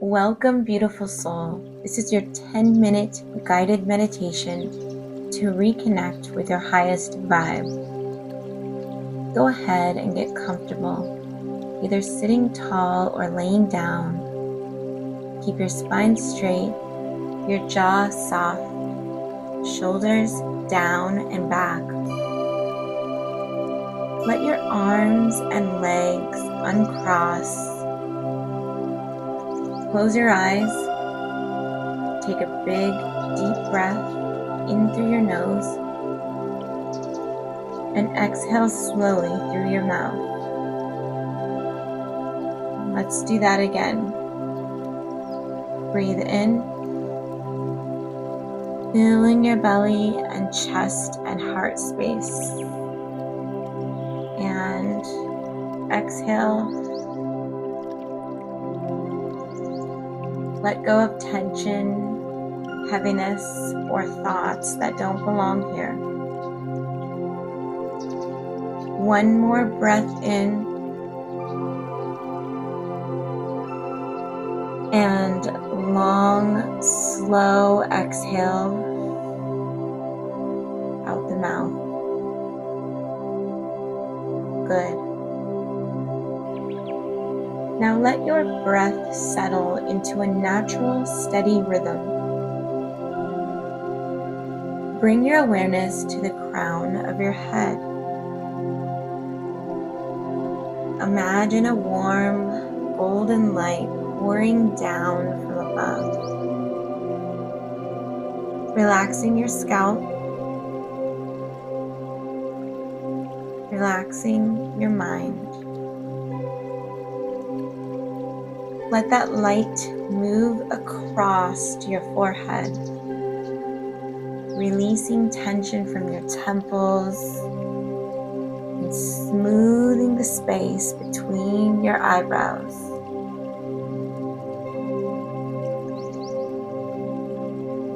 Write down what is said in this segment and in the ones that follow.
Welcome, beautiful soul. This is your 10-minute guided meditation to reconnect with your highest vibe. Go ahead and get comfortable, either sitting tall or laying down. Keep your spine straight, your jaw soft, shoulders down and back. Let your arms and legs uncross. Close your eyes. Take a big, deep breath in through your nose and exhale slowly through your mouth. Let's do that again. Breathe in, filling your belly and chest and heart space. And exhale. Let go of tension, heaviness, or thoughts that don't belong here. One more breath in, and long, slow exhale out the mouth. Good. Now let your breath settle into a natural, steady rhythm. Bring your awareness to the crown of your head. Imagine a warm, golden light pouring down from above, relaxing your scalp, relaxing your mind. Let that light move across to your forehead, releasing tension from your temples and smoothing the space between your eyebrows.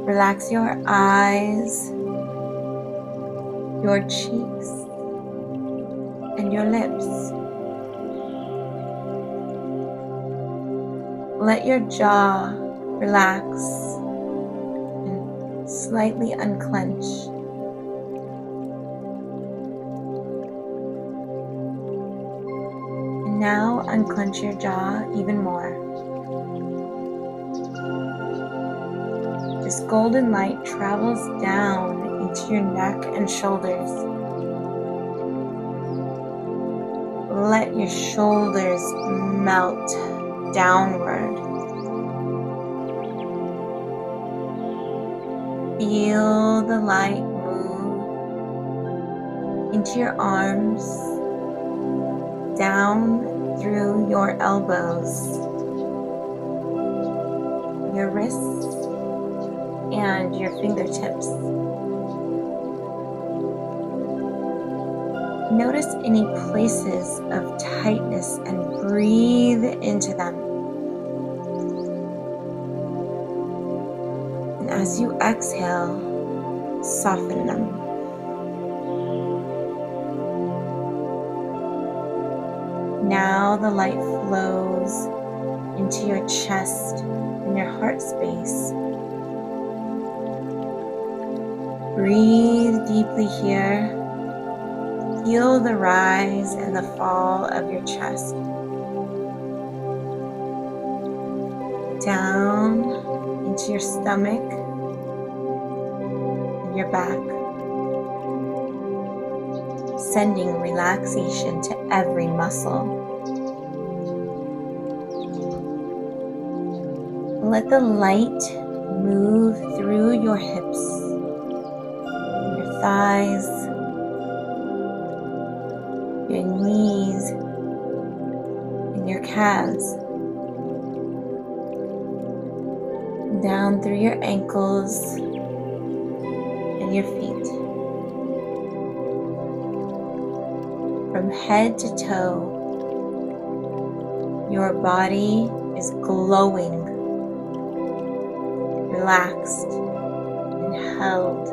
Relax your eyes, your cheeks, and your lips. Let your jaw relax and slightly unclench. And now unclench your jaw even more. This golden light travels down into your neck and shoulders. Let your shoulders melt downward. Feel the light move into your arms, down through your elbows, your wrists, and your fingertips. Notice any places of tightness and breathe into them. And as you exhale, soften them. Now the light flows into your chest and your heart space. Breathe deeply here. Feel the rise and the fall of your chest. Down into your stomach and your back. Sending relaxation to every muscle. Let the light move through your hips, your thighs, your knees, and your calves, down through your ankles and your feet. From head to toe, your body is glowing, relaxed, and held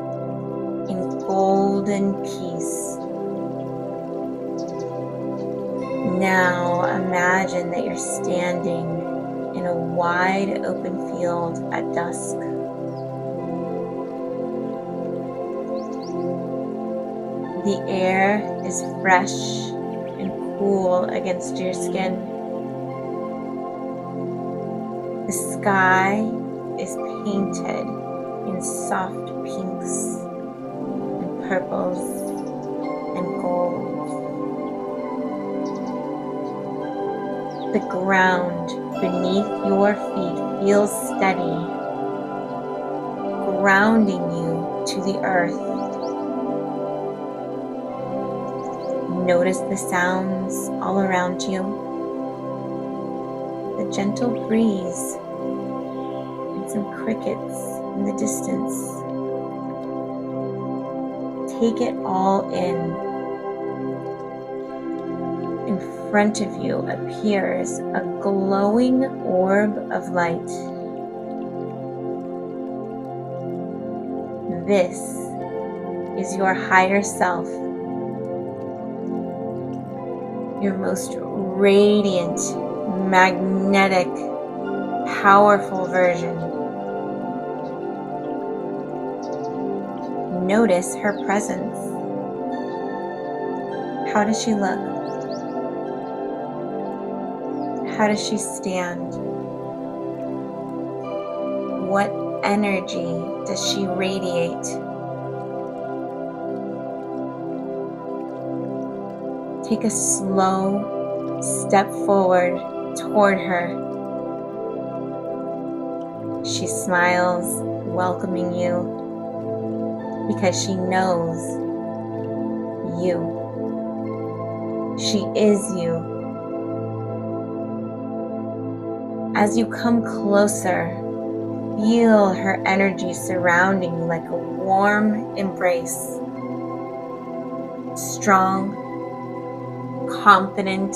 in golden peace. Now imagine that you're standing in a wide open field at dusk. The air is fresh and cool against your skin. The sky is painted in soft pinks and purples and golds. The ground beneath your feet feels steady, grounding you to the earth. Notice the sounds all around you, the gentle breeze, and some crickets in the distance. Take it all in. In front of you appears a glowing orb of light. This is your higher self, your most radiant, magnetic, powerful version. Notice her presence. How does she look? How does she stand? What energy does she radiate? Take a slow step forward toward her. She smiles, welcoming you, because she knows you. She is you. As you come closer, feel her energy surrounding you like a warm embrace. Strong, confident,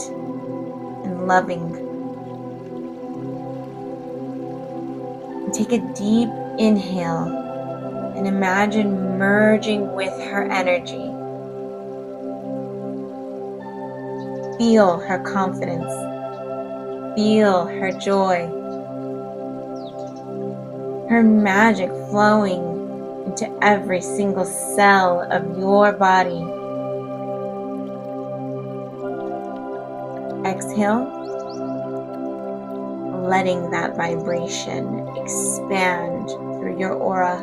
and loving. And take a deep inhale and imagine merging with her energy. Feel her confidence. Feel her joy. Her magic flowing into every single cell of your body. Exhale, letting that vibration expand through your aura,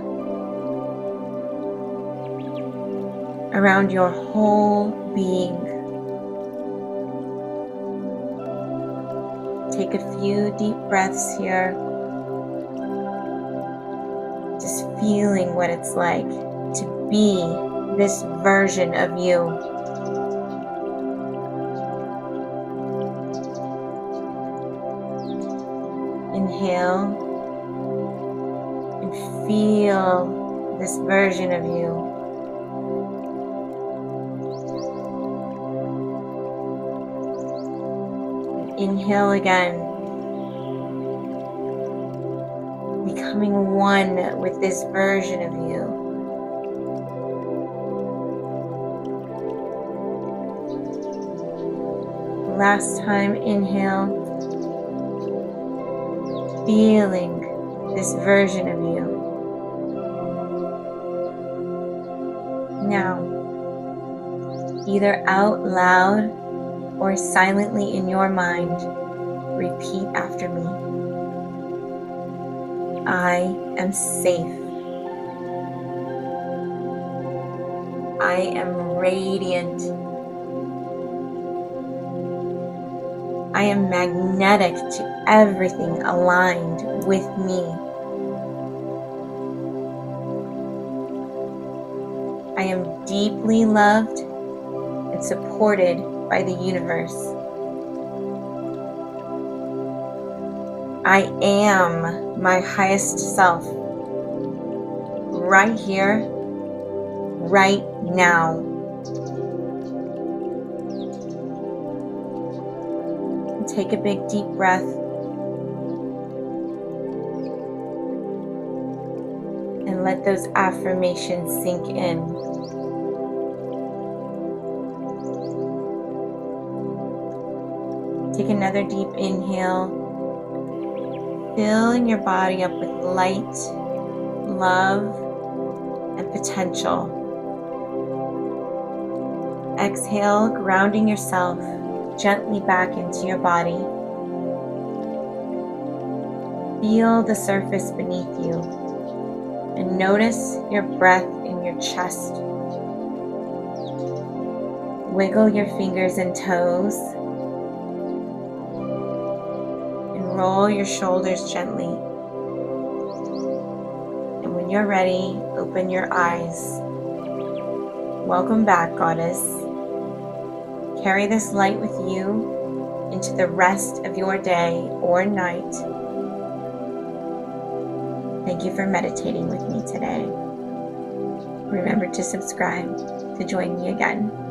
around your whole being. Take a few deep breaths here, just feeling what it's like to be this version of you. Inhale and feel this version of you. Inhale again, becoming one with this version of you. Last time, inhale, feeling this version of you. Now, either out loud or silently in your mind, repeat after me. I am safe. I am radiant. I am magnetic to everything aligned with me. I am deeply loved and supported by the universe. I am my highest self, right here, right now. Take a big deep breath and let those affirmations sink in. Take another deep inhale, filling your body up with light, love, and potential. Exhale, grounding yourself gently back into your body. Feel the surface beneath you and notice your breath in your chest. Wiggle your fingers and toes and roll your shoulders gently. And when you're ready, open your eyes. Welcome back, Goddess. Carry this light with you into the rest of your day or night. Thank you for meditating with me today. Remember to subscribe to join me again.